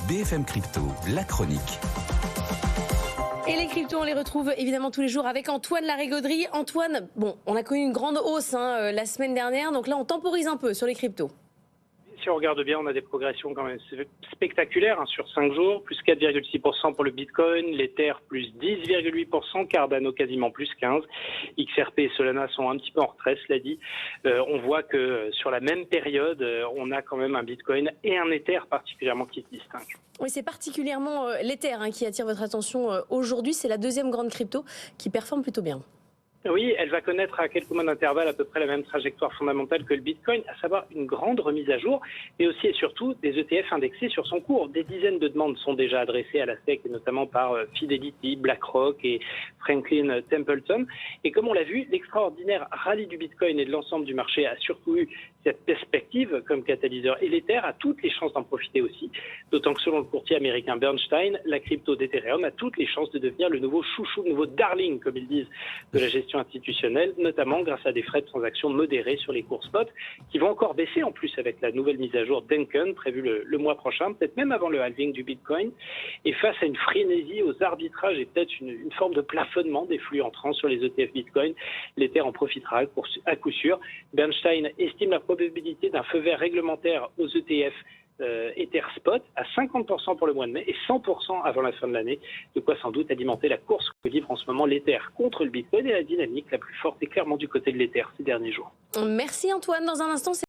BFM Crypto, la chronique. Et les cryptos, on les retrouve évidemment tous les jours avec Antoine Larigauderie. Antoine, on a connu une grande hausse la semaine dernière, donc là on temporise un peu sur les cryptos. Si on regarde bien, on a des progressions quand même spectaculaires sur 5 jours, plus 4,6% pour le Bitcoin, l'Ether plus 10,8%, Cardano quasiment plus 15%, XRP et Solana sont un petit peu en retrait, cela dit. On voit que sur la même période, on a quand même un Bitcoin et un Ether particulièrement qui se distinguent. Oui, c'est particulièrement l'Ether qui attire votre attention aujourd'hui. C'est la deuxième grande crypto qui performe plutôt bien. Oui, elle va connaître à quelques mois d'intervalle à peu près la même trajectoire fondamentale que le Bitcoin, à savoir une grande remise à jour, mais aussi et surtout des ETF indexés sur son cours. Des dizaines de demandes sont déjà adressées à la SEC, et notamment par Fidelity, BlackRock et Franklin Templeton. Et comme on l'a vu, l'extraordinaire rallye du Bitcoin et de l'ensemble du marché a surtout eu cette perspective comme catalyseur. Et l'Ether a toutes les chances d'en profiter aussi, d'autant que selon le courtier américain Bernstein, la crypto d'Ethereum a toutes les chances de devenir le nouveau chouchou, le nouveau darling, comme ils disent, de la gestion institutionnelle, notamment grâce à des frais de transaction modérés sur les cours spot, qui vont encore baisser en plus avec la nouvelle mise à jour Denken, prévue le mois prochain, peut-être même avant le halving du Bitcoin. Et face à une frénésie aux arbitrages et peut-être une forme de plafonnement des flux entrants sur les ETF Bitcoin, l'Ether en profitera à coup sûr. Bernstein estime la probabilité d'un feu vert réglementaire aux ETF Ether Spot à 50% pour le mois de mai et 100% avant la fin de l'année, de quoi sans doute alimenter la course que livre en ce moment l'Ether contre le Bitcoin et la dynamique la plus forte est clairement du côté de l'Ether ces derniers jours. Merci Antoine, dans un instant